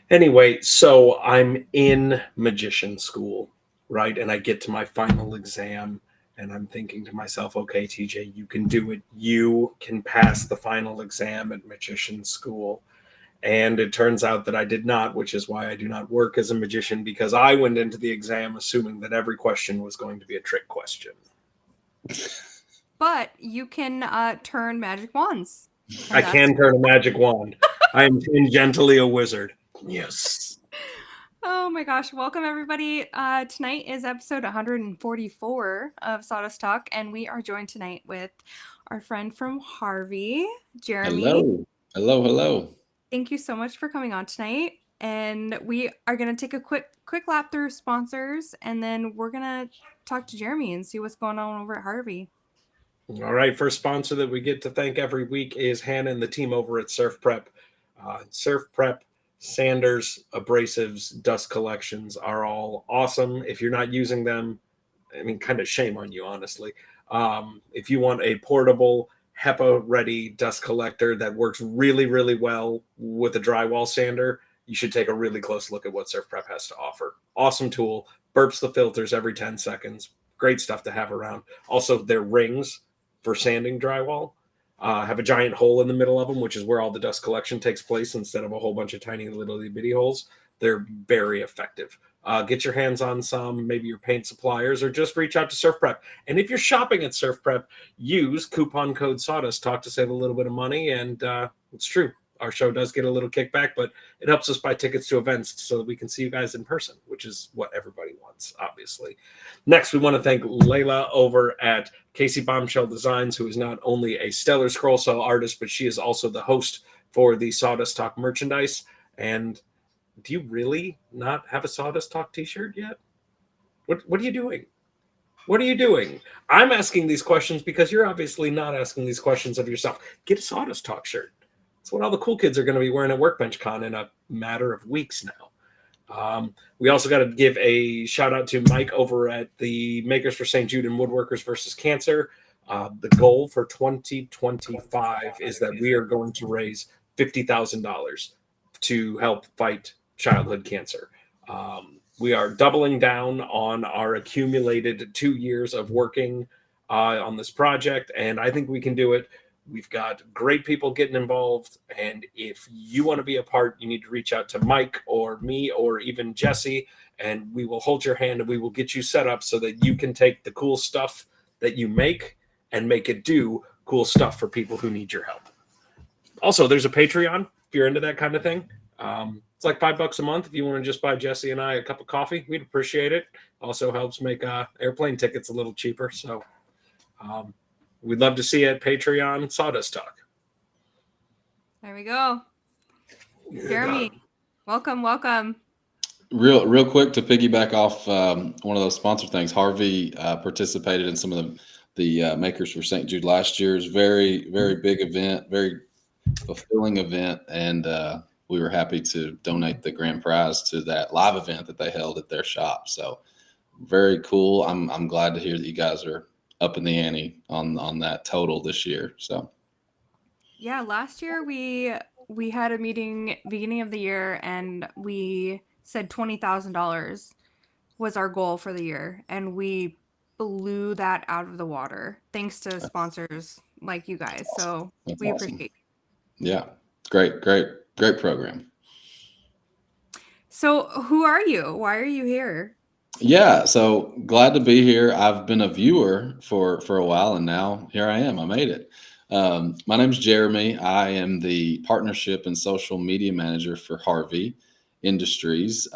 Anyway, so I'm in magician school, right? And I get to my final exam and I'm thinking to myself, okay, TJ, you can do it. You can pass the final exam at magician school. And it turns out that I did not, which is why I do not work as a magician because I went into the exam assuming that every question was going to be a trick question. But you can turn magic wands. I And that's can turn a magic wand. I am tangentially a wizard. Yes. Oh my gosh. Welcome everybody. Tonight is episode 144 of Sawdust Talk, and we are joined tonight with our friend from Harvey, Jeremy. Hello. Hello, hello. Thank you so much for coming on tonight. And we are gonna take a quick lap through sponsors, and then we're gonna talk to Jeremy and see what's going on over at Harvey. All right, first sponsor that we get to thank every week is Hannah and the team over at Surf Prep. Surf Prep, sanders, abrasives, dust collections are all awesome. If you're not using them, I mean, kind of shame on you, honestly. If you want a portable, HEPA ready dust collector that works really, really well with a drywall sander, you should take a really close look at what Surf Prep has to offer. Awesome tool, burps the filters every 10 seconds. Great stuff to have around. Also, their rings for sanding drywall have a giant hole in the middle of them, which is where all the dust collection takes place instead of a whole bunch of tiny little bitty holes. They're very effective. Get your hands on some, maybe your paint suppliers, or just reach out to Surf Prep. And if you're shopping at Surf Prep, use coupon code Sawdust Talk to save a little bit of money. And it's true. Our show does get a little kickback, but it helps us buy tickets to events so that we can see you guys in person, which is what everybody wants, obviously. Next, we want to thank Layla over at Casey Bombshell Designs, who is not only a stellar scroll cell artist, but she is also the host for the Sawdust Talk merchandise. And do you really not have a Sawdust Talk t-shirt yet? What are you doing? What are you doing? I'm asking these questions because you're obviously not asking these questions of yourself. Get a Sawdust Talk shirt. It's what all the cool kids are going to be wearing at Workbench Con in a matter of weeks now. We also got to give a shout out to Mike over at the Makers for St. Jude and Woodworkers versus Cancer. The goal for 2025 is that we are going to raise $50,000 to help fight childhood cancer. We are doubling down on our accumulated 2 years of working on this project, and I think we can do it. We've got great people getting involved, and if you want to be a part, you need to reach out to Mike or me or even Jessie, and we will hold your hand and we will get you set up so that you can take the cool stuff that you make and make it do cool stuff for people who need your help. Also, there's a Patreon if you're into that kind of thing. It's like $5 a month if you want to just buy Jessie and I a cup of coffee. We'd appreciate it. Also helps make airplane tickets a little cheaper. So we'd love to see you at Patreon Sawdust Talk. There we go. Jeremy, welcome. Real quick to piggyback off one of those sponsor things. Harvey participated in some of the Makers for St. Jude last year's very big event, very fulfilling event, and we were happy to donate the grand prize to that live event that they held at their shop. So very cool. I'm glad to hear that you guys are up in the ante on that total this year. So Yeah, last year we had a meeting beginning of the year, and we said $20,000 was our goal for the year, and we blew that out of the water thanks to sponsors like you guys. So that's we awesome. appreciate. Yeah, great program. So who are you? Why are you here? Yeah, so glad to be here. I've been a viewer for a while, and now here I am. I made it. My name's Jeremy. I am the partnership and social media manager for Harvey Industries.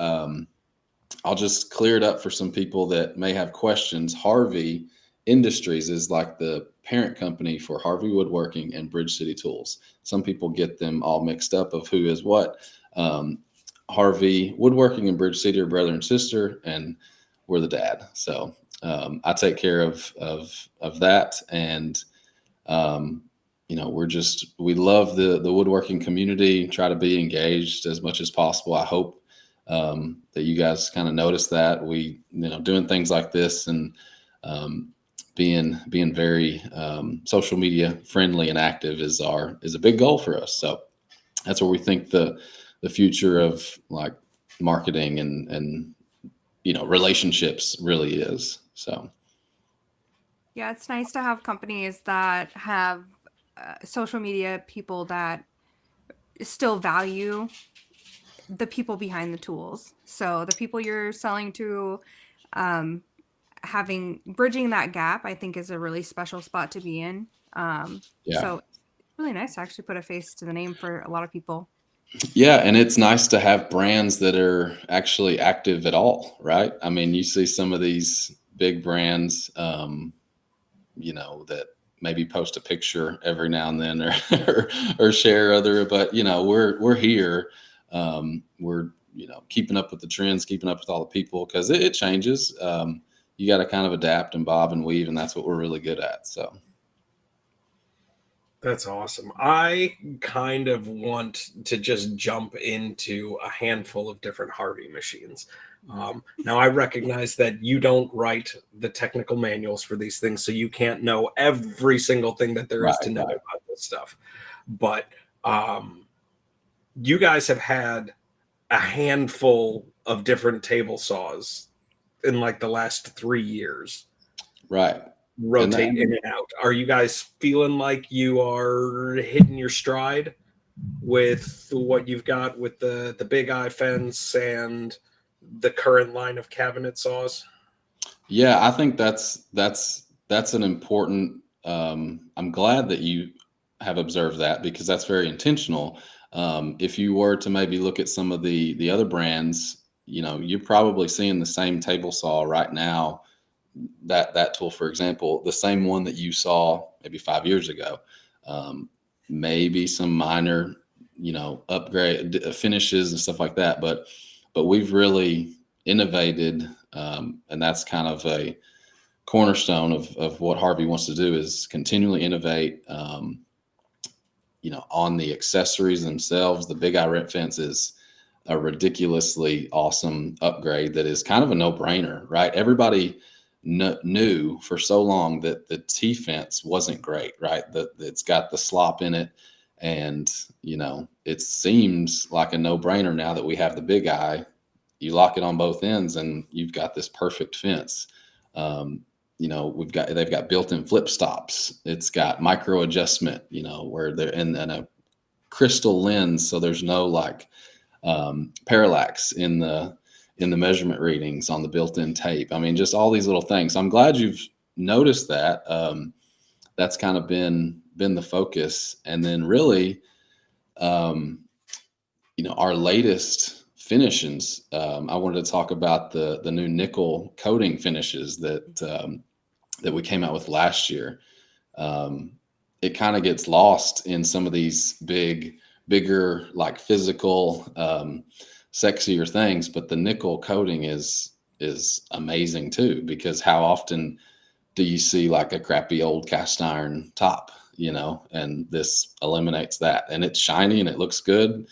I'll just clear it up for some people that may have questions. Harvey Industries is like the parent company for Harvey Woodworking and Bridge City Tools. Some people get them all mixed up of who is what. Harvey Woodworking and Bridge City are brother and sister, and we're the dad. So I take care of that, and we love the woodworking community. Try to be engaged as much as possible. I hope that you guys kind of notice that we doing things like this and being very social media friendly and active is a big goal for us. So that's where we think the the future of like marketing and relationships really is. So Yeah, it's nice to have companies that have social media people that still value the people behind the tools. So the people you're selling to, um, bridging that gap, I think is a really special spot to be in. yeah. So it's really nice to actually put a face to the name for a lot of people. Yeah, and it's nice to have brands that are actually active at all, right? I mean, you see some of these big brands, that maybe post a picture every now and then, or share other, but we're here. We're keeping up with the trends, keeping up with all the people because it changes. You got to kind of adapt and bob and weave, and that's what we're really good at. So. That's awesome. I kind of want to just jump into a handful of different Harvey machines. Now, I recognize that you don't write the technical manuals for these things, so you can't know every single thing that there is to know about this stuff. But you guys have had a handful of different table saws in like the last 3 years. Right. Rotate in and out. Are you guys feeling like you are hitting your stride with what you've got with the big eye fence and the current line of cabinet saws? Yeah, I think that's an important. I'm glad that you have observed that because that's very intentional. If you were to maybe look at some of the other brands, you're probably seeing the same table saw right now. That tool, for example, the same one that you saw maybe 5 years ago. Maybe some minor, upgrade finishes and stuff like that, but we've really innovated, and that's kind of a cornerstone of what Harvey wants to do is continually innovate. On the accessories themselves, the big eye rent fence is a ridiculously awesome upgrade that is kind of a no-brainer, right? Everybody knew for so long that the T fence wasn't great, right? That it's got the slop in it, and it seems like a no-brainer now that we have the big eye. You lock it on both ends, and you've got this perfect fence. They've got built-in flip stops. It's got micro adjustment, where they're in a crystal lens, so there's no parallax in the measurement readings on the built-in tape. I mean, just all these little things. I'm glad you've noticed that. That's kind of been the focus. And then really, our latest finishes, I wanted to talk about the new nickel coating finishes that we came out with last year. It kind of gets lost in some of these bigger, like physical, sexier things, but the nickel coating is amazing too, because how often do you see like a crappy old cast iron top, and this eliminates that, and it's shiny and it looks good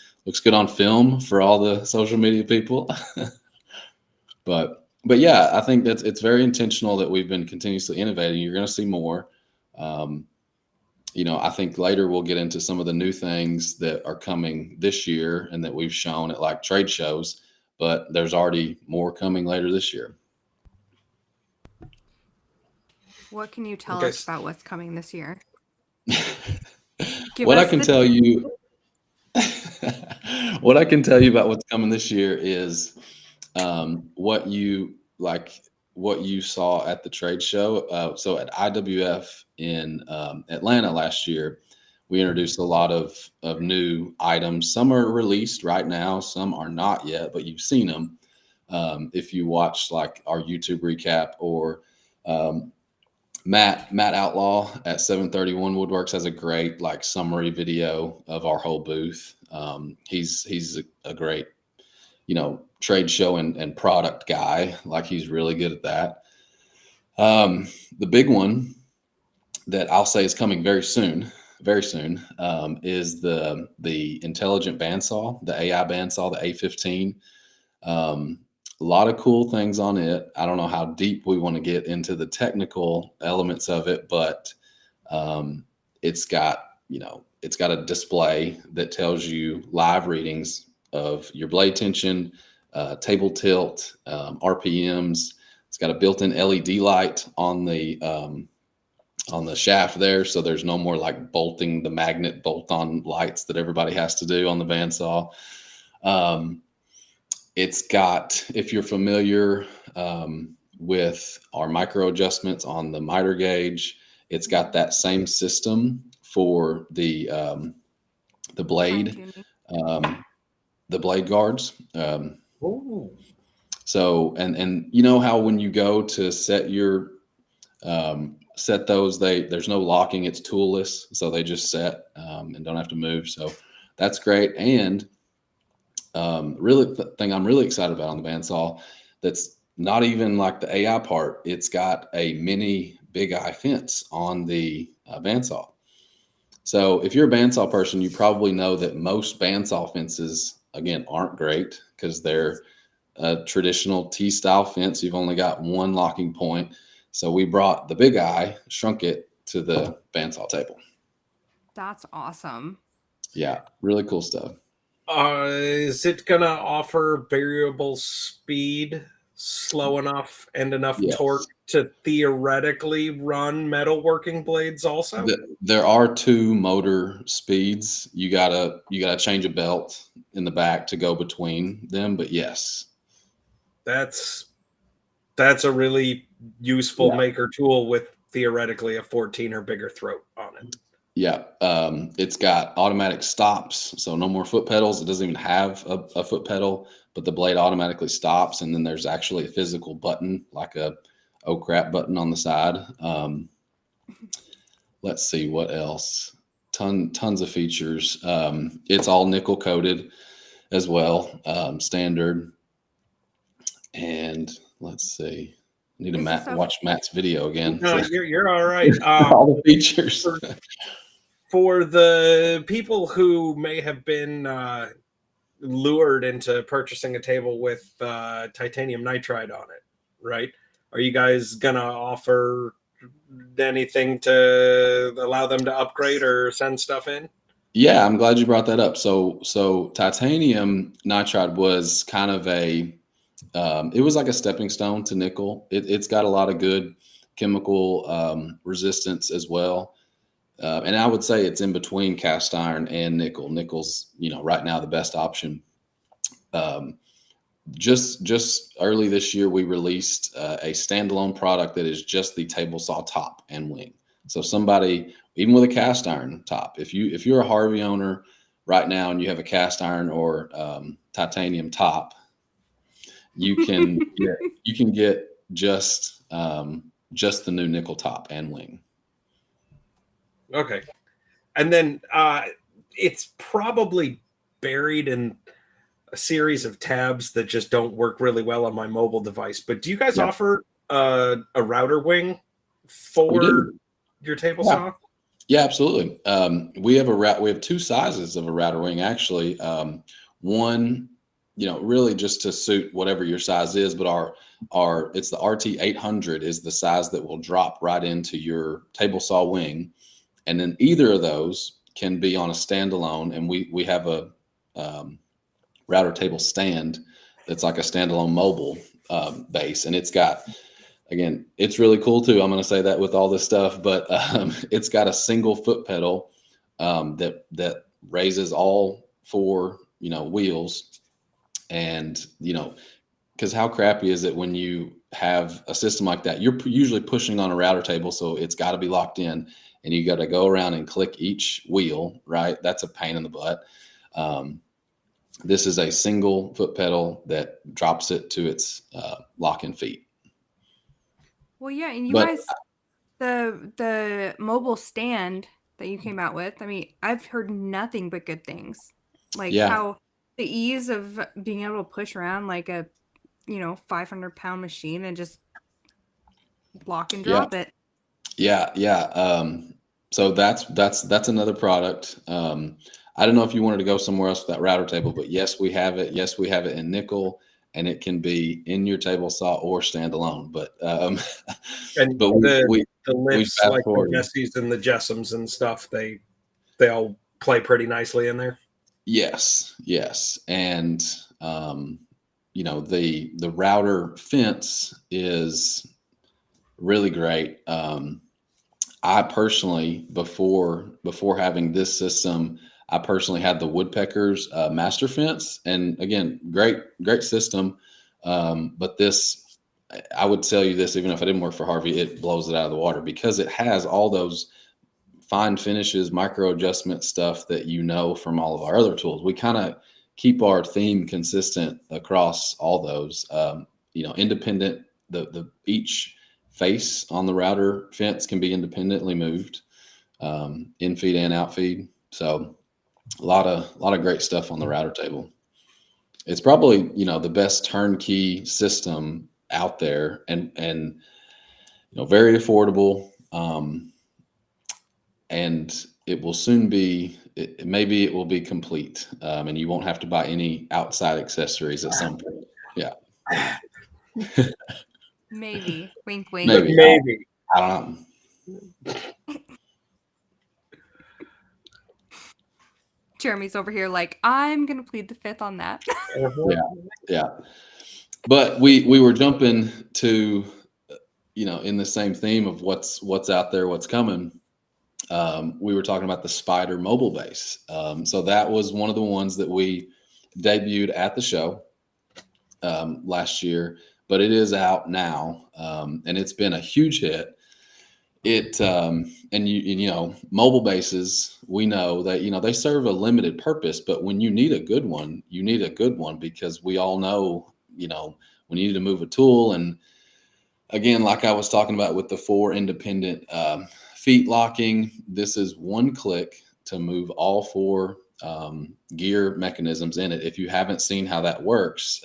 on film for all the social media people. but yeah, I think it's very intentional that we've been continuously innovating. You're going to see more. I think later we'll get into some of the new things that are coming this year and that we've shown at like trade shows, but there's already more coming later this year. What can you tell us about what's coming this year? What I can tell you about what's coming this year is what you saw at the trade show. So at IWF in Atlanta last year, we introduced a lot of new items. Some are released right now, some are not yet, but you've seen them if you watch like our YouTube recap, or Matt Outlaw at 731 Woodworks has a great like summary video of our whole booth. He's a great trade show and product guy. Like, he's really good at that. The big one that I'll say is coming very soon, is the intelligent bandsaw, the AI bandsaw, the A15. A lot of cool things on it. I don't know how deep we want to get into the technical elements of it, but it's got a display that tells you live readings of your blade tension, table tilt, RPMs. It's got a built-in LED light on the shaft there, so there's no more like bolting the magnet bolt-on lights that everybody has to do on the bandsaw. It's got, if you're familiar with our micro adjustments on the miter gauge, it's got that same system for the blade, the blade guards. So, and you know how when you go to set your set those, there's no locking, it's toolless, so they just set and don't have to move. So that's great. And really, the thing I'm really excited about on the bandsaw, that's not even like the AI part, it's got a mini big eye fence on the bandsaw. So if you're a bandsaw person, you probably know that most bandsaw fences, again, aren't great because they're a traditional T-style fence. You've only got one locking point. So we brought the big eye, shrunk it to the bandsaw table. That's awesome. Yeah, really cool stuff. Is it going to offer variable speed, slow enough, and enough torque to theoretically run metalworking blades also? There are 2 motor speeds. You gotta change a belt in the back to go between them, but yes. That's a really useful maker tool with theoretically a 14 or bigger throat on it. Yeah, it's got automatic stops, so no more foot pedals. It doesn't even have a foot pedal, but the blade automatically stops, and then there's actually a physical button, like a oh crap button on the side. Let's see what else. Tons of features. It's all nickel coated as well, standard. And let's see. I need to watch Matt's video again. No, you're all right. All the features. For the people who may have been lured into purchasing a table with titanium nitride on it, right? Are you guys gonna offer anything to allow them to upgrade or send stuff in? Yeah, I'm glad you brought that up. So titanium nitride was kind of it was like a stepping stone to nickel. It's got a lot of good chemical resistance as well. And I would say it's in between cast iron and nickel. Nickel's, right now the best option. Just early this year, we released a standalone product that is just the table saw top and wing. So somebody, even with a cast iron top, if you're a Harvey owner right now and you have a cast iron or titanium top, you can get just the new nickel top and wing. Okay. And then it's probably buried in a series of tabs that just don't work really well on my mobile device. But do you guys offer a router wing for your table saw? Yeah, absolutely. We have 2 sizes of a router wing, actually. One, really just to suit whatever your size is, but it's the RT 800 is the size that will drop right into your table saw wing. And then either of those can be on a standalone, and we have a router table stand that's like a standalone mobile base, and it's got, again, it's really cool too. I'm going to say that with all this stuff, but it's got a single foot pedal that raises all 4 wheels, and because how crappy is it when you have a system like that? You're usually pushing on a router table, so it's got to be locked in. And you got to go around and click each wheel, right? That's a pain in the butt. This is a single foot pedal that drops it to its lock-in feet. Well, yeah, and guys, the mobile stand that you came out with, I mean, I've heard nothing but good things. Like how the ease of being able to push around like a 500-pound machine and just block and drop it. Yeah. So that's another product. I don't know if you wanted to go somewhere else with that router table, but yes, we have it. Yes, we have it in nickel, and it can be in your table saw or standalone. But the lifts, like the Jessies and the Jessams and stuff, they all play pretty nicely in there. Yes, and the router fence is really great. I personally, before having this system, I personally had the Woodpeckers master fence, and again, great system. But this, I would tell you this, even if I didn't work for Harvey, it blows it out of the water because it has all those fine finishes, micro adjustment stuff that from all of our other tools. We kind of keep our theme consistent across all those. Independent. The each face on the router fence can be independently moved, in feed and out feed. So a lot of great stuff on the router table. It's probably the best turnkey system out there, and very affordable. And it will soon be. Maybe it will be complete, and you won't have to buy any outside accessories at some point. Yeah, Maybe. Wink, wink. Maybe. I don't know. Jeremy's over here like, I'm gonna plead the fifth on that. Yeah. But we were jumping to, in the same theme of what's out there, what's coming. We were talking about the Spider mobile base. So that was one of the ones that we debuted at the show last year, but it is out now, and it's been a huge hit. Mobile bases, we know that they serve a limited purpose, but when you need a good one, because we all know when you need to move a tool. And again, like I was talking about with the 4 independent feet locking, this is one click to move all 4 gear mechanisms in it. If you haven't seen how that works,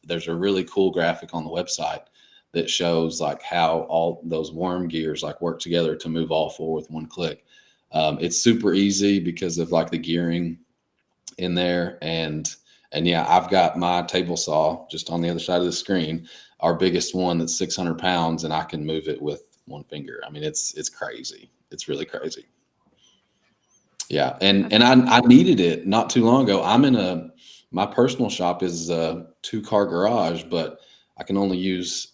there's a really cool graphic on the website that shows like how all those worm gears like work together to move all 4 with one click. It's super easy because of like the gearing in there. And yeah, I've got my table saw just on the other side of the screen, our biggest one that's 600 pounds, and I can move it with one finger. I mean, it's crazy. It's really crazy. Yeah. And I needed it not too long ago. My personal shop is a 2-car garage, but I can only use,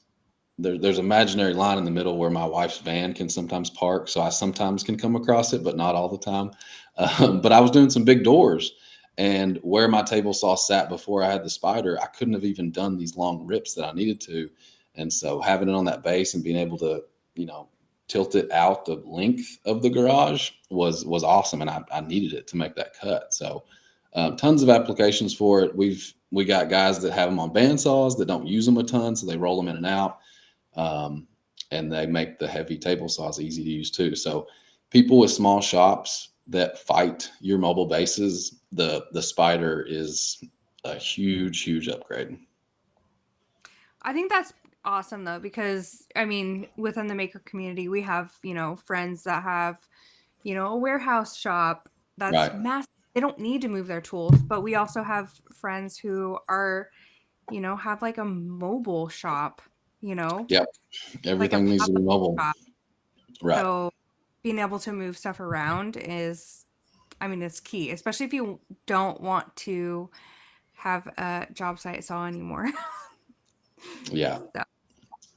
there's an imaginary line in the middle where my wife's van can sometimes park. So I sometimes can come across it, but not all the time. But I was doing some big doors, and where my table saw sat before I had the Spider, I couldn't have even done these long rips that I needed to. And so having it on that base and being able to, tilt it out the length of the garage was awesome. And I needed it to make that cut. So tons of applications for it. We got guys that have them on bandsaws that don't use them a ton, so they roll them in and out. And they make the heavy table saws easy to use too. So people with small shops that fight your mobile bases, the Spider is a huge upgrade. I think that's awesome though, because I mean, within the maker community, we have, friends that have, a warehouse shop that's Right. massive. They don't need to move their tools, but we also have friends who are, have like a mobile shop, Yep. Everything like needs to be mobile. shop. Right. So being able to move stuff around is, it's key, especially if you don't want to have a job site saw anymore. Yeah. So.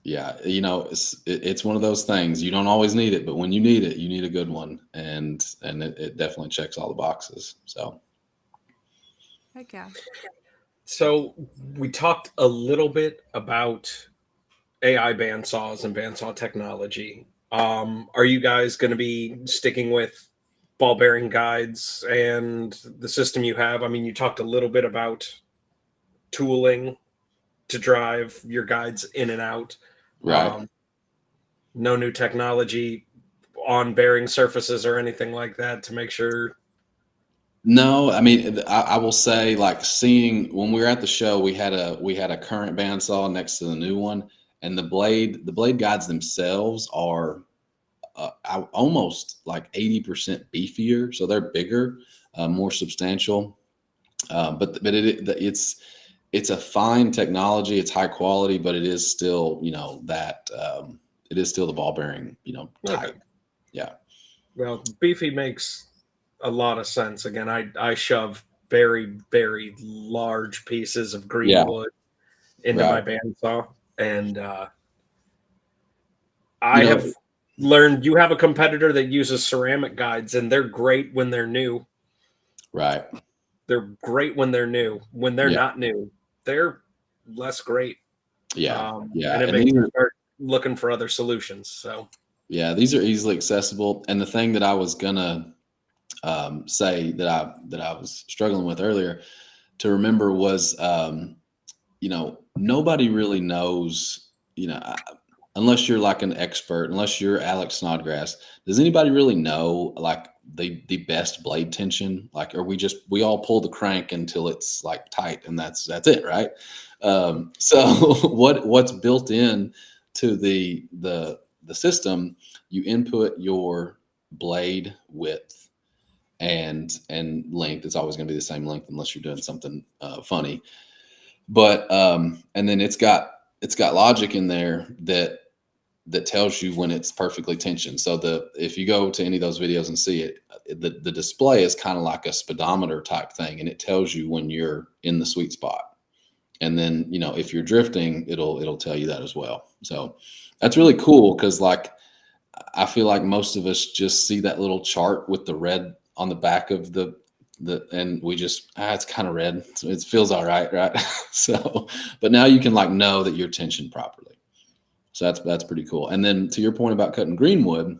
Yeah. It's one of those things. You don't always need it, but when you need it, you need a good one. And it definitely checks all the boxes. So. Heck yeah. So we talked a little bit about AI bandsaws and bandsaw technology. Are you guys going to be sticking with ball bearing guides and the system you have? I mean, you talked a little bit about tooling to drive your guides in and out. Right. No new technology on bearing surfaces or anything like that to make sure. No, I mean, I will say, like, seeing when we were at the show, we had a current bandsaw next to the new one, and the blade guides themselves are almost like 80% beefier, so they're bigger, more substantial. But it's a fine technology. It's high quality, but it is still it is still the ball bearing type. Okay. Yeah. Well, beefy makes a lot of sense. Again, I shove very, very large pieces of green Yeah. wood into Right. my bandsaw. And You I know, have learned you have a competitor that uses ceramic guides, and they're great when they're new. right. They're great when they're new. When they're Yeah. not new, they're less great. Yeah. Yeah. And it And makes these you are, start looking for other solutions. So yeah, these are easily accessible. And the thing that I was gonna say that I was struggling with earlier to remember was, nobody really knows, unless you're like an expert, unless you're Alex Snodgrass, does anybody really know like the best blade tension? Like, we all pull the crank until it's like tight and that's it, right? So what's built in to the system, you input your blade width and length. It's always going to be the same length unless you're doing something funny. But and then it's got logic in there that tells you when it's perfectly tensioned. So if you go to any of those videos and see it, the display is kind of like a speedometer type thing, and it tells you when you're in the sweet spot. And then if you're drifting, it'll tell you that as well. So that's really cool because like I feel like most of us just see that little chart with the red on the back of and we just it's kind of red, so it feels all right, right? So, but now you can like know that you're tensioned properly. So that's pretty cool. And then to your point about cutting greenwood,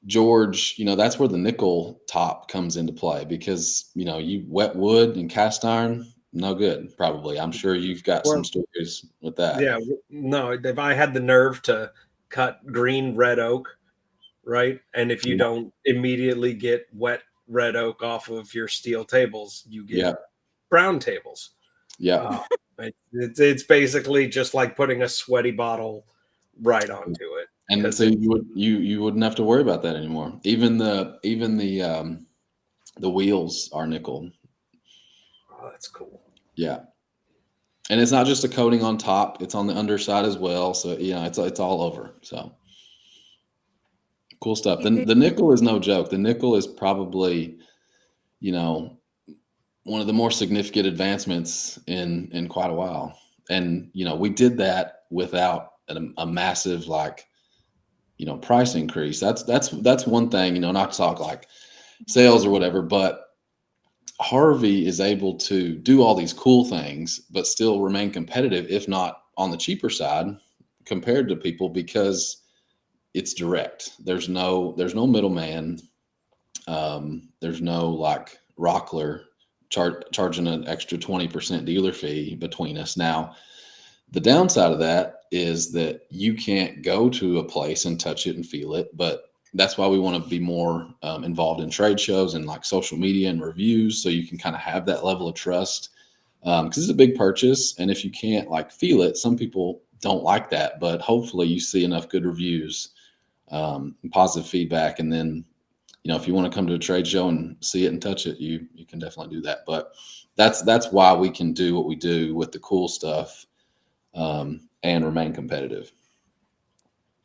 George, that's where the nickel top comes into play because you wet wood and cast iron, no good. Probably, I'm sure you've got some well, stories with that. yeah, no, if I had the nerve to cut green red oak, right? And if you Yeah, don't immediately get wet red oak off of your steel tables, you get yeah, brown tables. yeah. Uh, it's basically just like putting a sweaty bottle right onto it And because so you wouldn't have to worry about that anymore. Even the wheels are nickel. that's cool. Yeah. And it's not just a coating on top, it's on the underside as well. So it's all over. So cool stuff. The nickel is no joke. The nickel is probably, you know, one of the more significant advancements in quite a while. And we did that without a massive like price increase. That's one thing, not to talk like sales or whatever, but Harvey is able to do all these cool things, but still remain competitive, if not on the cheaper side compared to people because it's direct. There's no middleman. There's no like Rockler charging an extra 20% dealer fee between us. Now, the downside of that is that you can't go to a place and touch it and feel it, but that's why we want to be more involved in trade shows and like social media and reviews, so you can kind of have that level of trust because it's a big purchase, and if you can't like feel it, some people don't like that. But hopefully, you see enough good reviews, and positive feedback, and then if you want to come to a trade show and see it and touch it, you can definitely do that. But that's why we can do what we do with the cool stuff and remain competitive.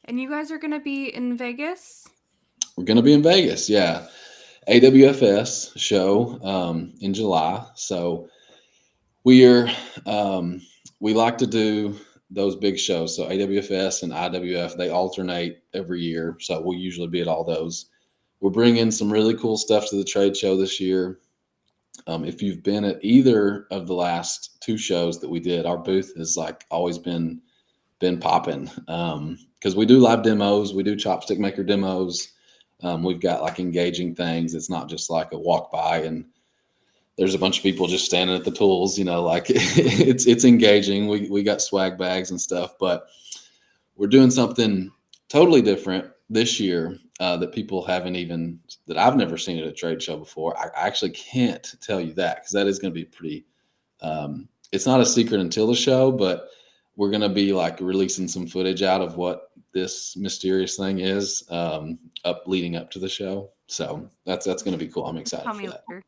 And you guys are going to be in Vegas? We're going to be in Vegas, yeah. AWFS show in July. So we like to do those big shows. So AWFS and IWF, they alternate every year. So we'll usually be at all those. We're bringing some really cool stuff to the trade show this year. If you've been at either of the last two shows that we did, our booth has like always been popping because we do live demos, we do chopstick maker demos. We've got like engaging things. It's not just like a walk by and there's a bunch of people just standing at the tools, like it's engaging. We got swag bags and stuff, but we're doing something totally different this year that I've never seen at a trade show before. I actually can't tell you that because that is going to be pretty. It's not a secret until the show, but we're going to be like releasing some footage out of what this mysterious thing is leading up to the show. So that's going to be cool. I'm excited Tell for me that. later.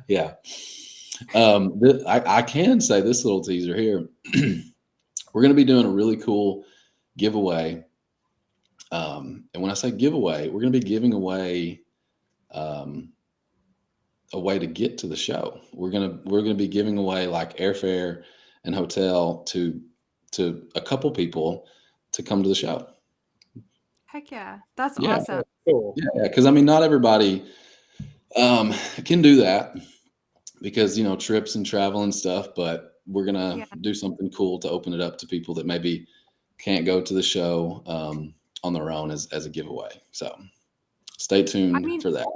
Yeah. I can say this little teaser here. We're going to be doing a really cool giveaway. And when I say giveaway, we're going to be giving away a way to get to the show. We're gonna be giving away like airfare and hotel to a couple people to come to the show. Heck yeah. That's Yeah, awesome. Cool. yeah, because I mean, not everybody can do that because trips and travel and stuff. But we're gonna Yeah. do something cool to open it up to people that maybe can't go to the show on their own as a giveaway. So stay I tuned mean, for that.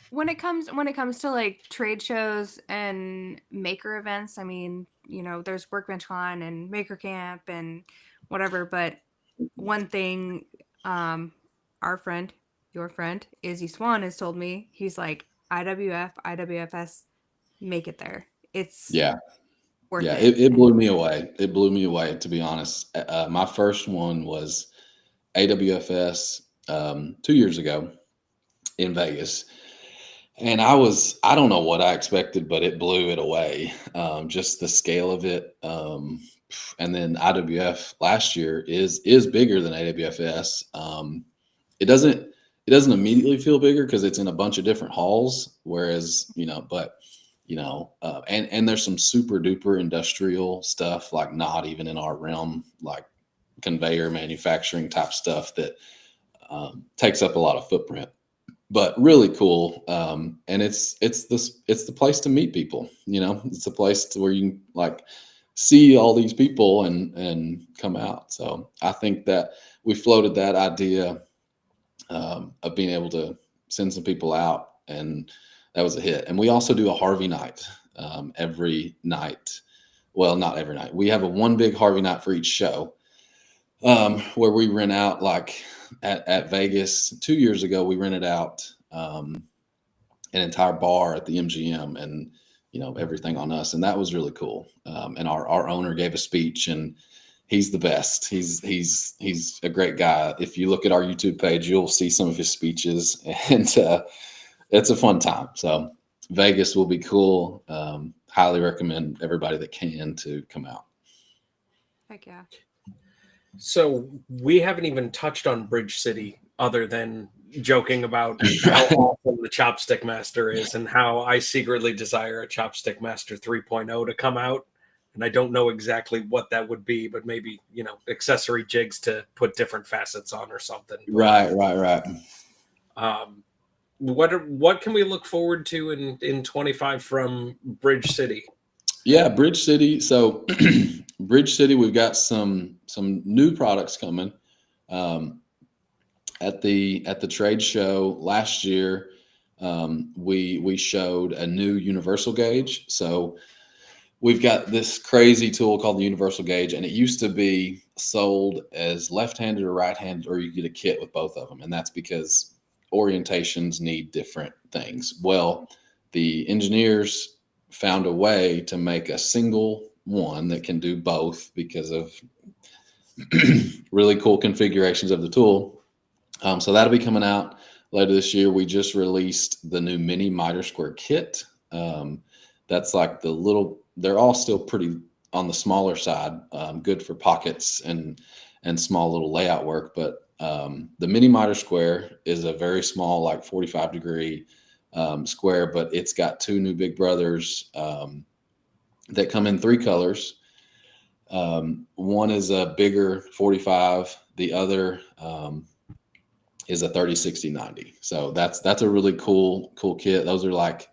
when it comes to like trade shows and maker events, I mean, there's Workbench Con and Maker Camp and whatever, but one thing our friend, your friend, Izzy Swan has told me, he's like, IWFS, make it there. It's Yeah. worth Yeah, it. it blew me away. It blew me away, to be honest. My first one was AWFS 2 years ago in Vegas. And I don't know what I expected, but it blew it away. Just the scale of it. And then IWF last year is bigger than AWFS. It doesn't immediately feel bigger because it's in a bunch of different halls. Whereas, and there's some super duper industrial stuff, like not even in our realm, like conveyor manufacturing type stuff that takes up a lot of footprint, but really cool. And it's the place to meet people. It's a place where you can like see all these people and come out. So I think that we floated that idea of being able to send some people out, and that was a hit. And we also do a Harvey night every night. Well, not every night. We have a one big Harvey night for each show, where we rent out, like at Vegas 2 years ago, we rented out an entire bar at the MGM, and everything on us, and that was really cool. And our owner gave a speech, and he's the best. He's a great guy. If you look at our YouTube page, you'll see some of his speeches, and it's a fun time. So Vegas will be cool. Highly recommend everybody that can to come out. Heck yeah. So we haven't even touched on Bridge City other than joking about how awesome the Chopstick Master is and how I secretly desire a Chopstick Master 3.0 to come out. And I don't know exactly what that would be, but maybe, accessory jigs to put different facets on or something. Right. What can we look forward to in 25 from Bridge City? Yeah, Bridge City. So Bridge City, we've got some new products coming. At the trade show last year, we showed a new universal gauge. So we've got this crazy tool called the universal gauge, and it used to be sold as left-handed or right-handed, or you get a kit with both of them. And that's because orientations need different things. Well, the engineers found a way to make a single one that can do both because of really cool configurations of the tool. So that'll be coming out later this year. We just released the new mini miter square kit. That's like they're all still pretty on the smaller side, good for pockets and small little layout work. But the mini miter square is a very small, like 45-degree square, but it's got two new Big Brothers that come in 3 colors. One is a bigger 45. The other is a 30, 60, 90. So that's a really cool kit. Those are like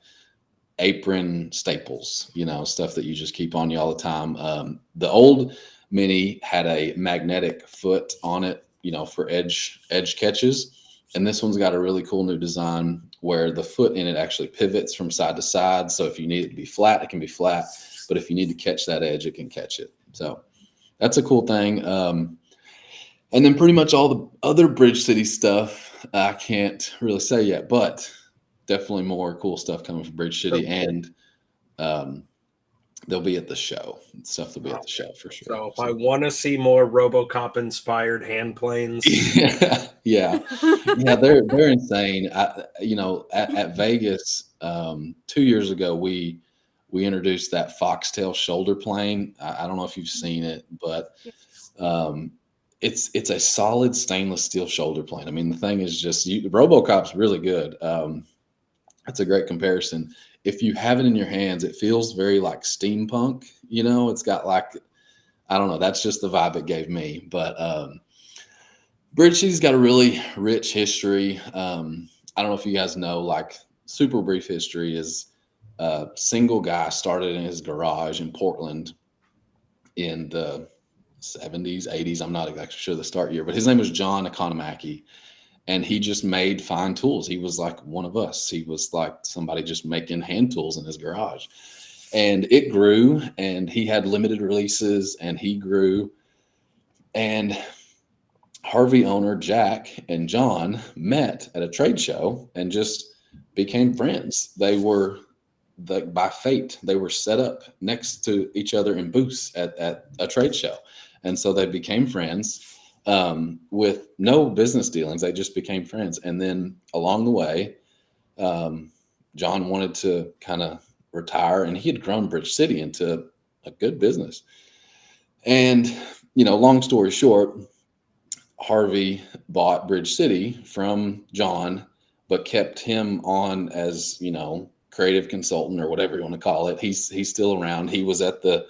apron staples, stuff that you just keep on you all the time. The old mini had a magnetic foot on it, for edge catches. And this one's got a really cool new design where the foot in it actually pivots from side to side. So if you need it to be flat, it can be flat. But if you need to catch that edge, it can catch it. So that's a cool thing. And then pretty much all the other Bridge City stuff, I can't really say yet, but definitely more cool stuff coming from Bridge City. And they'll be at the show. Stuff will be at the show for sure. So if I want to see more RoboCop-inspired hand planes. Yeah, they're insane. At Vegas 2 years ago, we introduced that Foxtail shoulder plane. I don't know if you've seen it, but it's a solid stainless steel shoulder plane. I mean, the thing is just RoboCop's really good. That's a great comparison. If you have it in your hands, it feels very like steampunk. It's got like, I don't know. That's just the vibe it gave me. But Bridge City's got a really rich history. I don't know if you guys know, like, super brief history is a single guy started in his garage in Portland in the 70s, 80s. I'm not exactly sure the start year, but his name was John Economaki. And he just made fine tools. He was like one of us. He was like somebody just making hand tools in his garage. And it grew, and he had limited releases, and he grew. And Harvey owner Jack and John met at a trade show and just became friends. They were, by fate, they were set up next to each other in booths at a trade show. And so they became friends. With no business dealings. They just became friends. And then along the way, John wanted to kind of retire, and he had grown Bridge City into a good business. And, long story short, Harvey bought Bridge City from John, but kept him on as, creative consultant or whatever you want to call it. He's still around. He was at the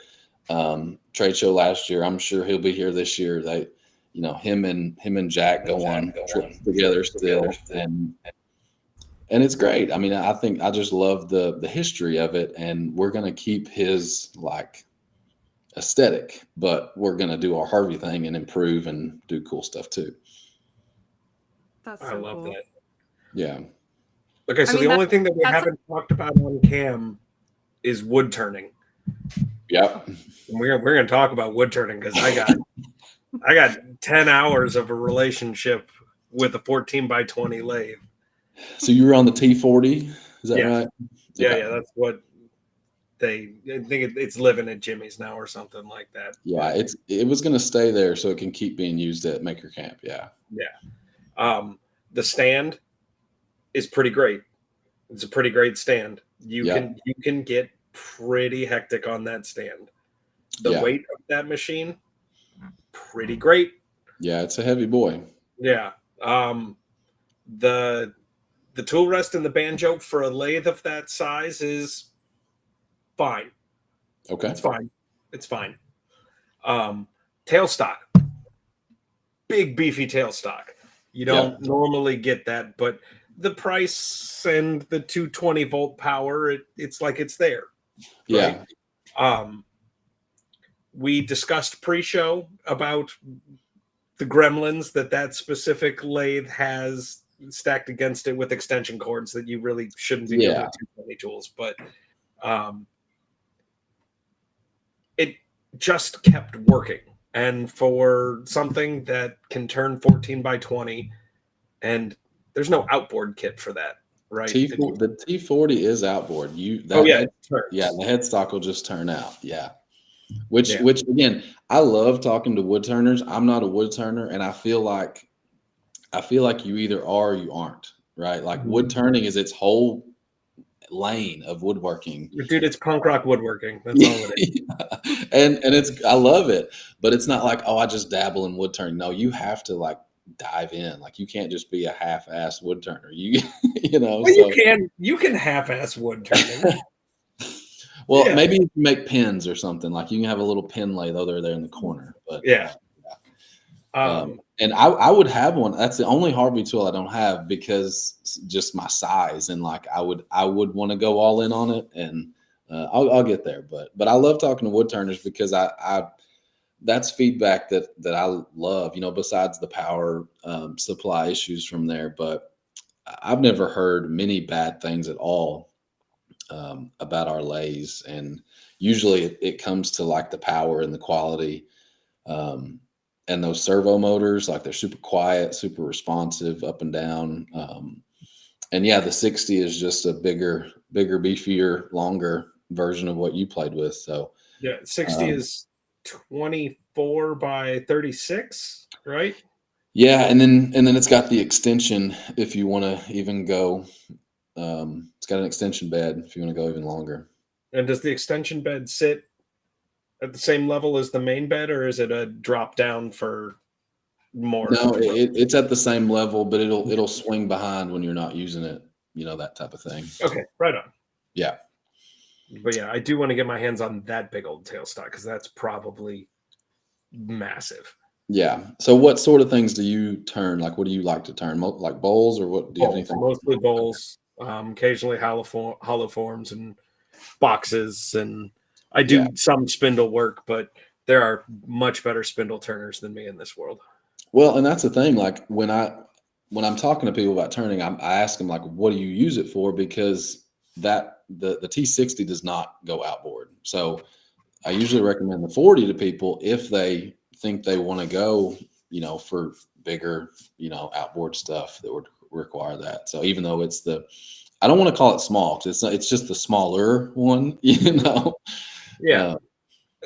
trade show last year. I'm sure he'll be here this year. Him and Jack go on trips together still, and it's great. I mean, I think I just love the history of it, and we're gonna keep his like aesthetic, but we're gonna do our Harvey thing and improve and do cool stuff too. That's I so love cool. that. Yeah. Okay, so I mean, the only thing that we that's haven't talked about on cam is wood turning. Yep. And we're going to talk about wood turning because I got 10 hours of a relationship with a 14 by 20 lathe. So you were on the T40, is that Yeah. right? Yeah, Okay. yeah, that's what I think it's living at Jimmy's now or something like that. Yeah, it was gonna stay there so it can keep being used at Maker Camp. Yeah. Yeah. The stand is pretty great. It's a pretty great stand. You can get pretty hectic on that stand. The weight of that machine, pretty great. Yeah, it's a heavy boy. Yeah. The tool rest and the banjo for a lathe of that size is fine. Okay. It's fine. Tailstock. Big beefy tailstock. You don't normally get that, but the price and the 220 volt power, it's like it's there. Right? Yeah. We discussed pre-show about the gremlins that specific lathe has stacked against it with extension cords that you really shouldn't be doing with 220 tools, but it just kept working. And for something that can turn 14 by 20, and there's no outboard kit for that, right? The T40 is outboard. The headstock will just turn out. Yeah. Which again, I love talking to wood turners. I'm not a wood turner, and I feel like you either are or you aren't, right? Like wood turning is its whole lane of woodworking. Dude, it's punk rock woodworking. That's all it is. And I love it, but it's not like, I just dabble in wood turning. No, you have to like dive in. Like you can't just be a half-ass wood turner. You can half-ass wood turning. Well, maybe you can make pins or something. Like you can have a little pin lathe over there in the corner. But and I would have one. That's the only Harvey tool I don't have because just my size, and like I would want to go all in on it, and I'll get there. But I love talking to wood turners because I that's feedback that I love. Besides the power supply issues from there, but I've never heard many bad things at all about our lathes, and usually it comes to like the power and the quality. And those servo motors, like they're super quiet, super responsive up and down. And the 60 is just a bigger, beefier, longer version of what you played with. So 60 is 24 by 36, right? Yeah. And then it's got the extension. If you want to even go, it's got an extension bed if you want to go even longer. And does the extension bed sit at the same level as the main bed, or is it a drop down for more? No, it's at the same level, but it'll swing behind when you're not using it. that type of thing. Okay, right on. Yeah. But yeah, I do want to get my hands on that big old tailstock because that's probably massive. Yeah. So what sort of things do you turn? Like, what do you like to turn? Like bowls, or what? Do you have Bowls, anything? mostly bowls, occasionally hollow forms and boxes, and I Yeah. do some spindle work, but there are much better spindle turners than me in this world. Well, and that's the thing. Like when I'm talking to people about turning, I ask them like, what do you use it for? Because the T60 does not go outboard. So I usually recommend the 40 to people if they think they want to go, for bigger, outboard stuff that would require that. So even though I don't want to call it small because it's just the smaller one, Yeah.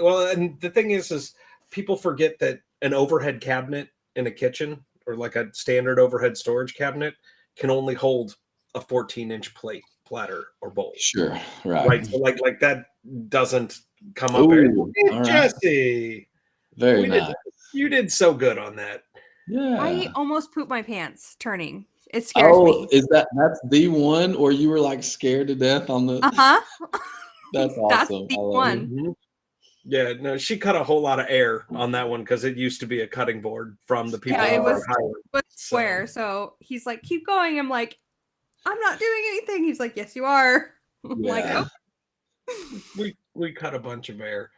Well, and the thing is people forget that an overhead cabinet in a kitchen or like a standard overhead storage cabinet can only hold a 14-inch plate, platter, or bowl. Sure. Right. Right. So like that doesn't come up. Ooh, Hey, all right. Jesse. Very nice. You did so good on that. Yeah. I almost pooped my pants turning. It scares me. That's the one, or you were like scared to death on the? Uh-huh. That's That's awesome. the I love one. it. Mhm. Yeah, no, she cut a whole lot of air on that one because it used to be a cutting board from the people. Yeah, it who was, were hired. was square. So he's like, keep going. I'm like, I'm not doing anything. He's like, yes, you are. I'm like, Yeah. oh. We cut a bunch of air.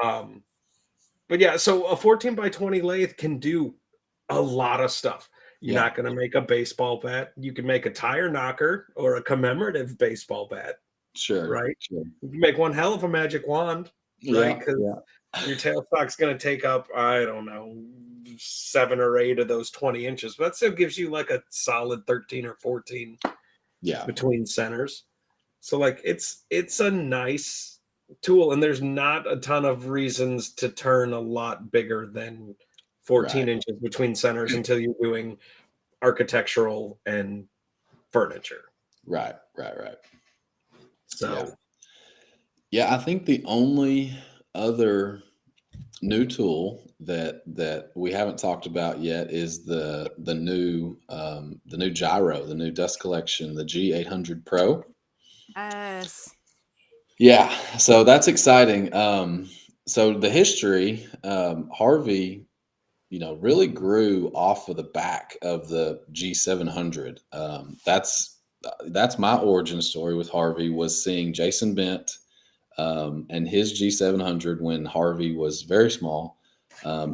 But yeah, so a 14 by 20 lathe can do a lot of stuff. You're Yeah. not going to make a baseball bat. You can make a tire knocker or a commemorative baseball bat, Sure. right? Sure. You can make one hell of a magic wand, right? Yeah. Because Yeah. your tailstock's going to take up, I don't know, 7 or 8 of those 20 inches. But that still gives you like a solid 13 or 14 Yeah. between centers. So like it's a nice tool, and there's not a ton of reasons to turn a lot bigger than 14 Right. inches between centers until you're doing architectural and furniture. Right. So Yeah, I think the only other new tool that we haven't talked about yet is the new gyro, the new dust collection, the G800 Pro. Yes. Yeah, so that's exciting. So the history, Harvey, really grew off of the back of the G700. That's my origin story with Harvey, was seeing Jason Bent and his G700 when Harvey was very small.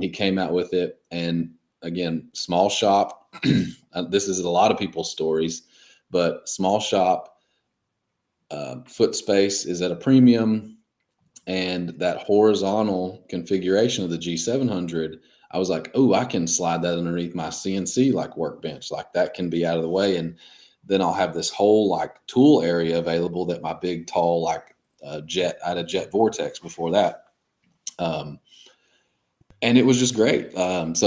He came out with it, and again, small shop. This is a lot of people's stories, but small shop. Foot space is at a premium, and that horizontal configuration of the G700, I was like, oh, I can slide that underneath my CNC like workbench, like that can be out of the way, and then I'll have this whole like tool area available that my big tall like jet. I had a Jet Vortex before that, and it was just great. That's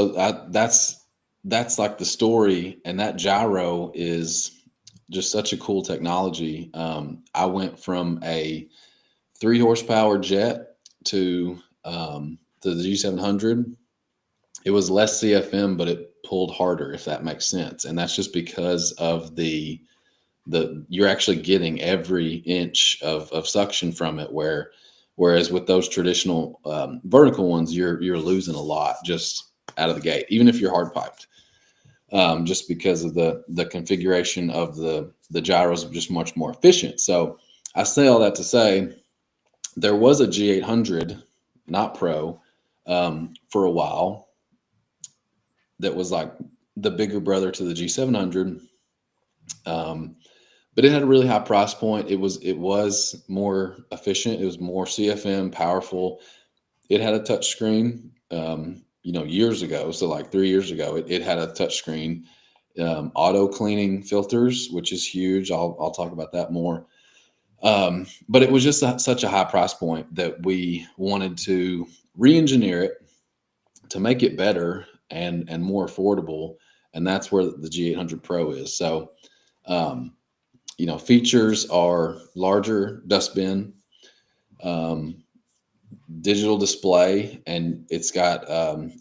like the story, and that gyro is just such a cool technology. I went from a 3 horsepower jet to the G700. It was less CFM, but it pulled harder, if that makes sense. And that's just because of you're actually getting every inch of suction from it, whereas with those traditional vertical ones, you're losing a lot just out of the gate, even if you're hard piped. Just because of the configuration of the gyros are just much more efficient. So I say all that to say, there was a G800, not Pro, for a while, that was like the bigger brother to the G700. But it had a really high price point. It was more efficient. It was more CFM, powerful. It had a touch screen, years ago. So like 3 years ago, it had a touch screen, auto cleaning filters, which is huge. I'll talk about that more. But it was just such a high price point that we wanted to re-engineer it to make it better and more affordable. And that's where the G800 Pro is. So, features are larger dust bin, digital display, and it's got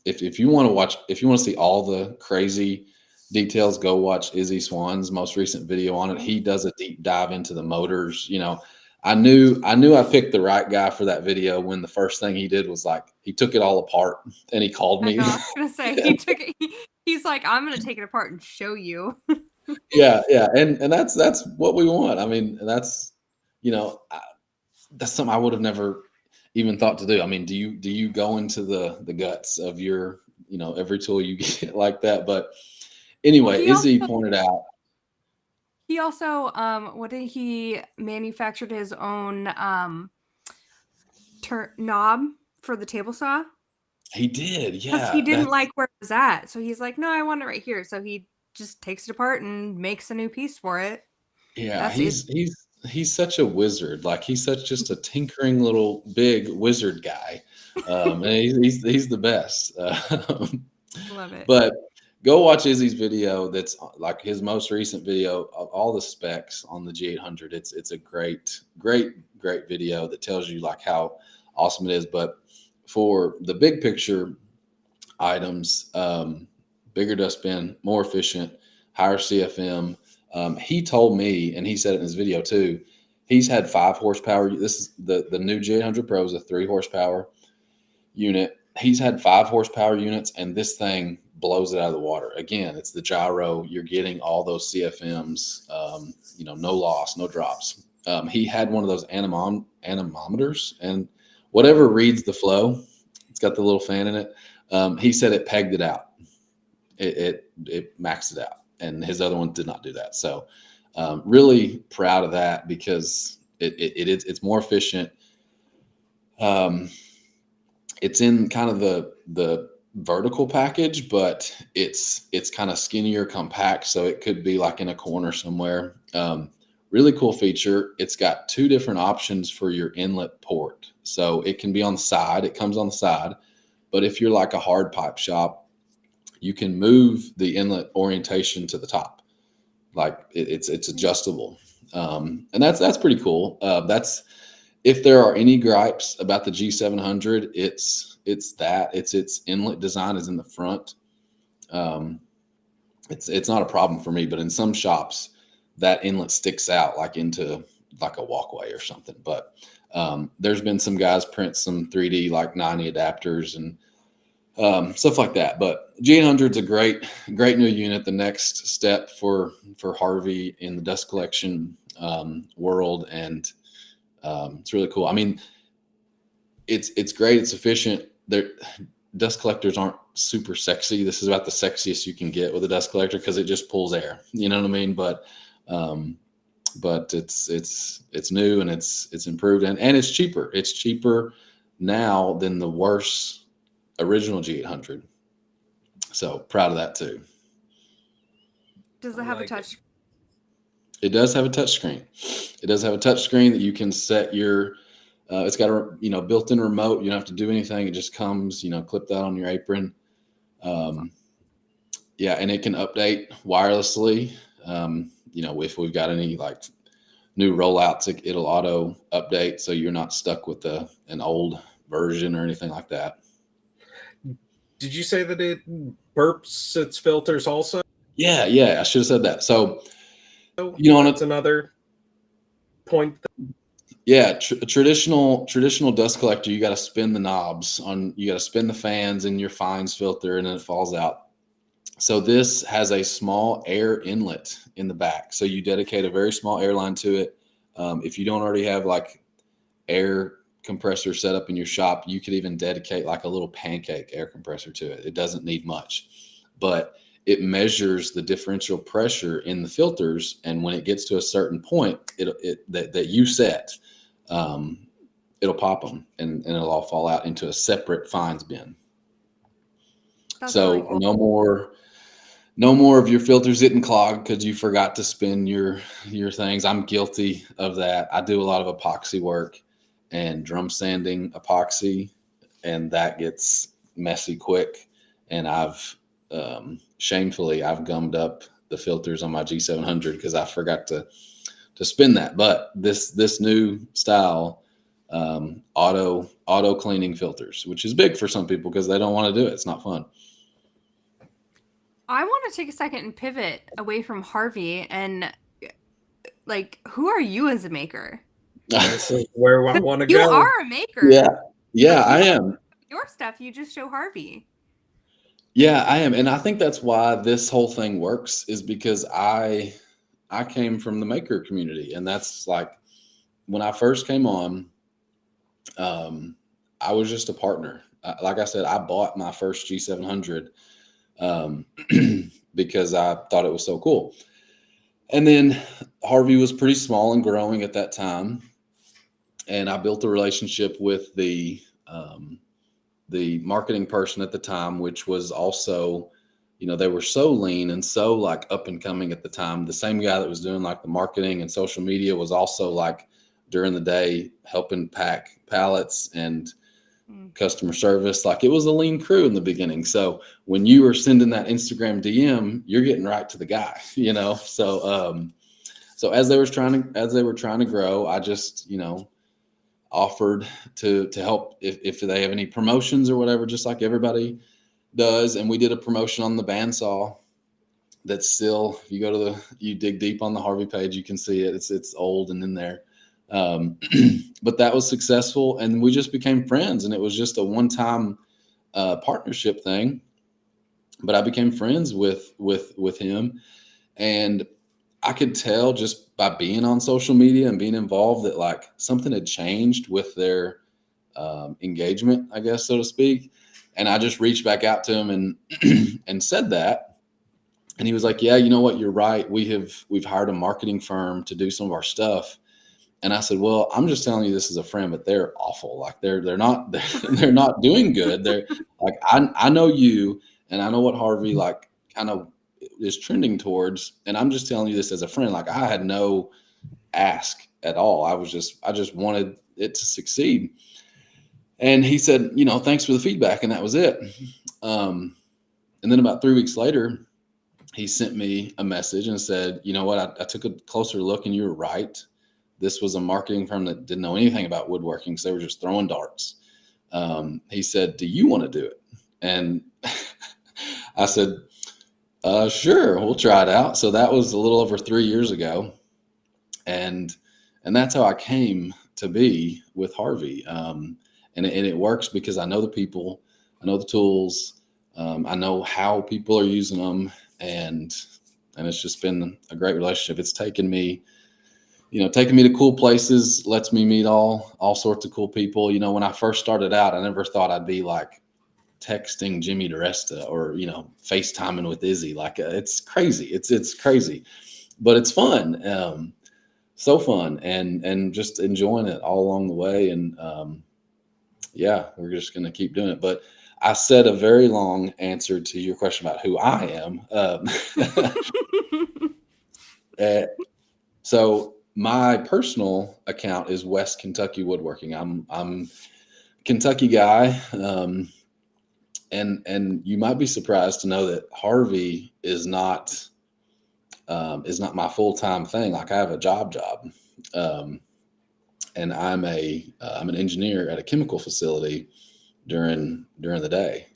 if you want to see all the crazy details, go watch Izzy Swan's most recent video on it. He does a deep dive into the motors. I knew I picked the right guy for that video when the first thing he did was like he took it all apart and he called I me. know, I was gonna say he took it. He's like, I'm gonna take it apart and show you. Yeah, and that's what we want. I mean, that's that's something I would have never even thought to do. I mean, do you go into the guts of your every tool you get like that? But anyway, he Izzy also pointed out he also what did he manufactured his own knob for the table saw he did, because he yeah, didn't like where it was at. So he's like, no, I want it right here. So he just takes it apart and makes a new piece for it. yeah, That's it. he's such a wizard. Like he's such just a tinkering little big wizard guy, and he's the best. Love it. But go watch Izzy's video. That's like his most recent video of all the specs on the G800. It's a great video that tells you like how awesome it is. But for the big picture items, bigger dust bin, more efficient, higher CFM. He told me, and he said it in his video too. He's had 5 horsepower. This is the new G800 Pro is a 3 horsepower unit. He's had 5 horsepower units, and this thing blows it out of the water. Again, it's the gyro. You're getting all those CFMs. No loss, no drops. He had one of those anemometers, and whatever reads the flow, it's got the little fan in it. He said it pegged it out. It maxed it out, and his other one did not do that. So, really proud of that because it's more efficient. It's in kind of the vertical package, but it's kind of skinnier, compact, so it could be like in a corner somewhere. Really cool feature. It's got 2 different options for your inlet port, so it can be on the side. It comes on the side, but if you're like a hard pipe shop, you can move the inlet orientation to the top. Like it's adjustable, and that's pretty cool. That's if there are any gripes about the G700, it's its inlet design is in the front. It's not a problem for me, but in some shops that inlet sticks out like into like a walkway or something. But there's been some guys print some 3D like 90 adapters and stuff like that. But G800 is a great new unit. The next step for Harvey in the dust collection world, and it's really cool. I mean, it's great. It's efficient. Dust collectors aren't super sexy. This is about the sexiest you can get with a dust collector because it just pulls air. You know what I mean? But it's new and it's improved and it's cheaper. It's cheaper now than the worse original G800. So proud of that too. Does it have a touch? It does have a touch screen. It does have a touch screen that you can set your. It's got a built-in remote. You don't have to do anything. It just comes. Clip that on your apron. Yeah, and it can update wirelessly. If we've got any like new rollouts, it'll auto update, so you're not stuck with an old version or anything like that. Did you say that it burps its filters also? Yeah, I should have said that. So, that's another point. Yeah, traditional dust collector, you got to spin the knobs you got to spin the fans in your fines filter, and then it falls out. So this has a small air inlet in the back. So you dedicate a very small air line to it. If you don't already have like air compressor set up in your shop, you could even dedicate like a little pancake air compressor to it. It doesn't need much, but it measures the differential pressure in the filters, and when it gets to a certain point, that you set, it'll pop them and it'll all fall out into a separate fines bin. That's so really cool. No more of your filters getting clogged because you forgot to spin your things. I'm guilty of that. I do a lot of epoxy work and drum sanding epoxy, and that gets messy quick. And I've shamefully gummed up the filters on my G700 because I forgot to spin that. But this new style auto cleaning filters, which is big for some people because they don't want to do it. It's not fun. I want to take a second and pivot away from Harvey and like, who are you as a maker? This is where I want to You go. are a maker. Yeah, yeah, But you I don't am. your stuff, you just show Harvey. Yeah, I am, and I think that's why this whole thing works is because I came from the maker community, and that's like when I first came on, I was just a partner. Like I said, I bought my first G700 um, because I thought it was so cool. And then Harvey was pretty small and growing at that time, and I built a relationship with the marketing person at the time, which was also, they were so lean and so like up and coming at the time. The same guy that was doing like the marketing and social media was also like during the day helping pack pallets and customer service. Like it was a lean crew in the beginning. So when you were sending that Instagram DM, you're getting right to the guy, So as they were trying to grow, I just, offered to help if they have any promotions or whatever, just like everybody does. And we did a promotion on the bandsaw that's still, if you go to you dig deep on the Harvey page, you can see it. It's old and in there. But that was successful, and we just became friends, and it was just a one-time partnership thing. But I became friends with him, and I could tell just by being on social media and being involved that like something had changed with their engagement, I guess, so to speak. And I just reached back out to him and and said that, and he was like, "Yeah, you know what? You're right. We've hired a marketing firm to do some of our stuff." And I said, "Well, I'm just telling you this as a friend, but they're awful. Like they're not they're not doing good. They're like I know you, and I know what Harvey like kind of is trending towards, and I'm just telling you this as a friend. Like I had no ask at all. I just wanted it to succeed." And he said, "Thanks for the feedback," and that was it. And then about 3 weeks later, he sent me a message and said, "You know what? I took a closer look, and you were right. This was a marketing firm that didn't know anything about woodworking, so they were just throwing darts." He said, "Do you want to do it?" And I said, "Sure, we'll try it out." So that was a little over 3 years ago, and that's how I came to be with Harvey. And it works because I know the people, I know the tools, I know how people are using them, and it's just been a great relationship. It's taken me to cool places, lets me meet all sorts of cool people. When I first started out, I never thought I'd be like texting Jimmy DeResta or, FaceTiming with Izzy. Like it's crazy. It's crazy, but it's fun. So fun and just enjoying it all along the way. And yeah, we're just going to keep doing it. But I said a very long answer to your question about who I am. So my personal account is West Kentucky Woodworking. I'm Kentucky guy, and you might be surprised to know that Harvey is not my full-time thing. Like I have a job, and I'm an engineer at a chemical facility during the day,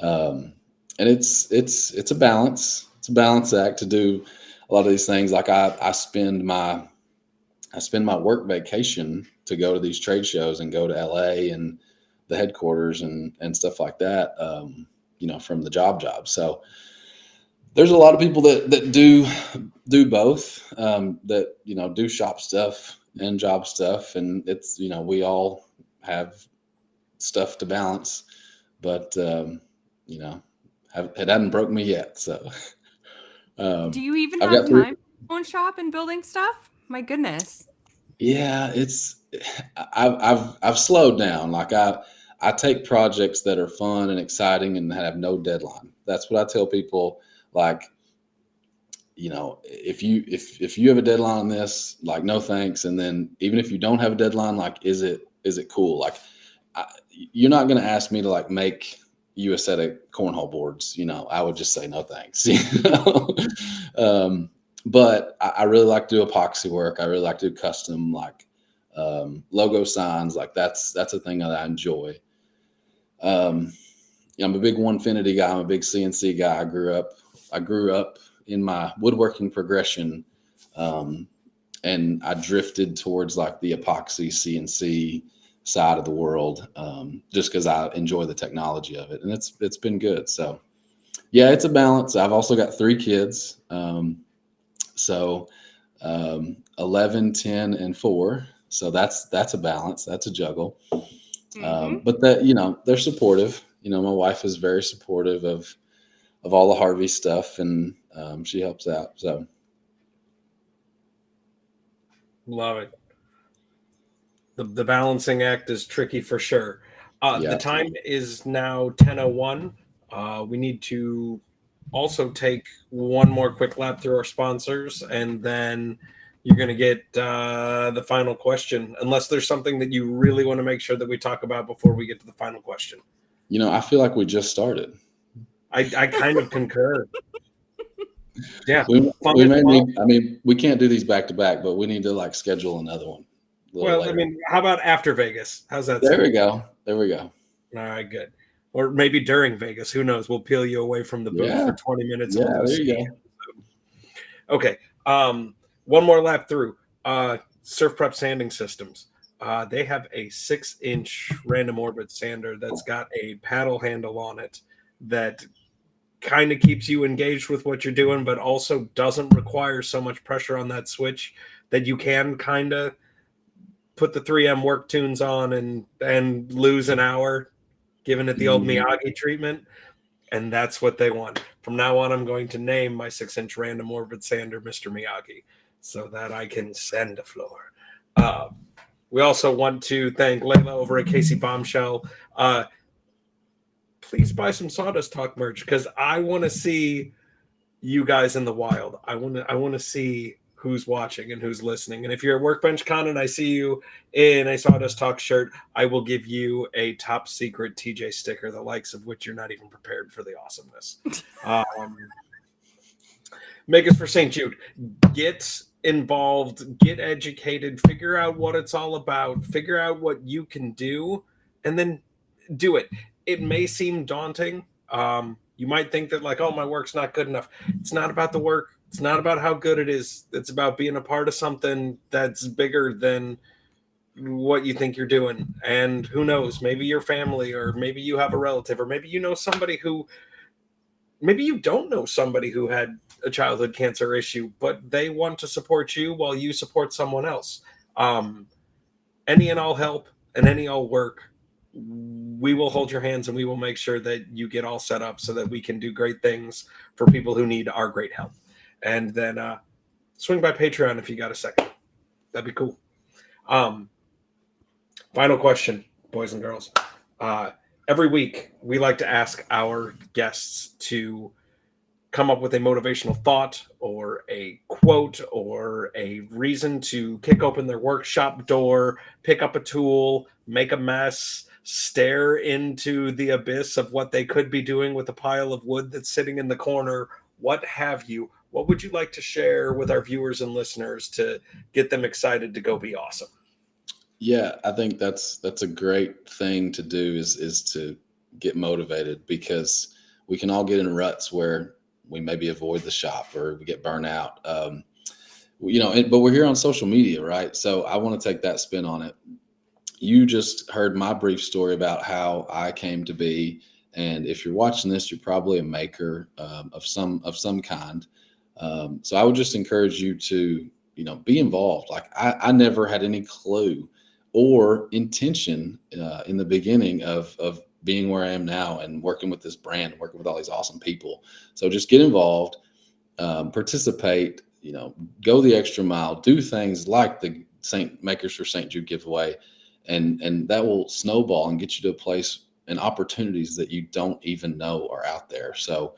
and it's a balance. It's a balance act to do a lot of these things. Like I spend my work vacation to go to these trade shows and go to LA and the headquarters and stuff like that, from the job. So there's a lot of people that do both, that, do shop stuff and job stuff. And it's, we all have stuff to balance, but, it hadn't broke me yet. So, Do you even I've have got three. time for your own shop and building stuff? My goodness. Yeah, I've slowed down. Like I take projects that are fun and exciting and have no deadline. That's what I tell people. Like, if you have a deadline on this, like, no thanks. And then even if you don't have a deadline, like, is it cool? Like, you're not going to ask me to like make you a set of cornhole boards. I would just say no thanks. But I really like to do epoxy work. I really like to do custom, like logo signs. Like that's a thing that I enjoy. I'm a big Onefinity guy. I'm a big CNC guy. I grew up in my woodworking progression, and I drifted towards like the epoxy CNC side of the world, just because I enjoy the technology of it, and it's been good. So yeah, it's a balance. I've also got 3 kids, so 11, 10, and 4. So that's a balance. That's a juggle. But that, they're supportive. My wife is very supportive of all the Harvey stuff, and she helps out. So Love it. The balancing act is tricky for sure. yeah, The time is now 10:01. We need to also take one more quick lap through our sponsors, and then you're going to get the final question, unless there's something that you really want to make sure that we talk about before we get to the final question. I feel like we just started. I kind of concur. Yeah. We may need. I mean, we can't do these back to back, but we need to like schedule another one. Well, Later. I mean, how about after Vegas? How's that There sound? we go. There we go. All right, good. Or maybe during Vegas. Who knows? We'll peel you away from the booth for 20 minutes. Yeah, there you go. Okay. One more lap through. Surf Prep Sanding Systems. They have a 6-inch random orbit sander that's got a paddle handle on it that kind of keeps you engaged with what you're doing, but also doesn't require so much pressure on that switch that you can kind of put the 3M work tunes on and lose an hour, giving it the old Miyagi treatment. And that's what they want. From now on, I'm going to name my 6-inch random orbit sander Mr. Miyagi so that I can send a floor. We also want to thank Layla over at Casey Bombshell. Please buy some Sawdust Talk merch because I want to see you guys in the wild. I want to see who's watching and who's listening. And if you're at Workbench Con and I see you in a Sawdust Talk shirt, I will give you a top secret TJ sticker, the likes of which you're not even prepared for the awesomeness. Make us for St. Jude. Get involved, get educated, figure out what it's all about, figure out what you can do, and then do it. It may seem daunting. You might think that like, oh, my work's not good enough. It's not about the work. It's not about how good it is. It's about being a part of something that's bigger than what you think you're doing. And who knows, maybe your family, or maybe you have a relative, or maybe you know somebody who, maybe you don't know somebody who had a childhood cancer issue, but they want to support you while you support someone else. Any and all help and any all work, we will hold your hands and we will make sure that you get all set up so that we can do great things for people who need our great help. And then swing by Patreon if you got a second. That'd be cool. Final question, boys and girls. Every week, we like to ask our guests to come up with a motivational thought or a quote or a reason to kick open their workshop door, pick up a tool, make a mess, stare into the abyss of what they could be doing with a pile of wood that's sitting in the corner, what have you. What would you like to share with our viewers and listeners to get them excited to go be awesome? Yeah, I think that's a great thing to do is to get motivated, because we can all get in ruts where we maybe avoid the shop or we get burnt out. But we're here on social media, right? So I want to take that spin on it. You just heard my brief story about how I came to be, and if you're watching this, you're probably a maker of some kind. So I would just encourage you to be involved. Like I never had any clue or intention in the beginning of being where I am now and working with this brand, working with all these awesome people. So just get involved, participate, go the extra mile, do things like the Makers for St. Jude giveaway, and that will snowball and get you to a place and opportunities that you don't even know are out there. So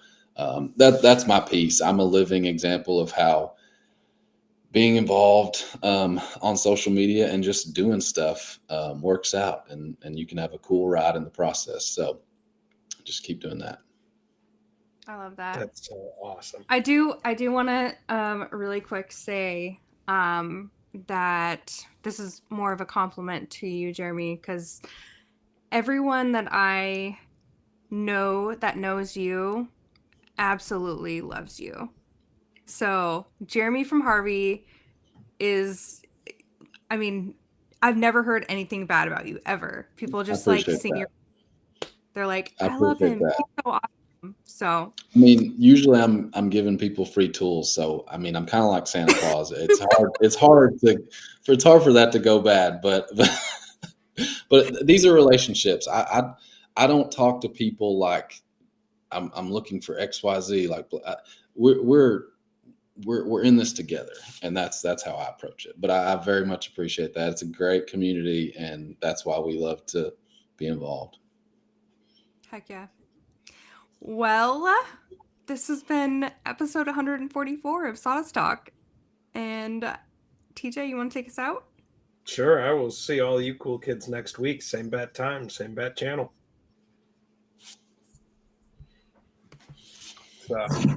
that's my piece. I'm a living example of how being involved on social media and just doing stuff works out, and you can have a cool ride in the process. So just keep doing that. I love that. That's so awesome. I do want to really quick say that this is more of a compliment to you, Jeremy, because everyone that I knows you absolutely loves you. So Jeremy from Harvey is, I mean, I've never heard anything bad about you ever. People I just like appreciate sing that. your, they're like, I I love appreciate him. that. He's so awesome. So I mean, usually I'm giving people free tools, so I mean, I'm kind of like Santa Claus. It's hard for that to go bad, but these are relationships. I don't talk to people like I'm looking for XYZ. Like we're we're we're in this together, and that's how I approach it. But I very much appreciate that. It's a great community, and that's why we love to be involved. heck yeah. Well, this has been episode 144 of Sawdust Talk. And TJ, you want to take us out? Sure, I will see all you cool kids next week. Same bat time, same bat channel. So.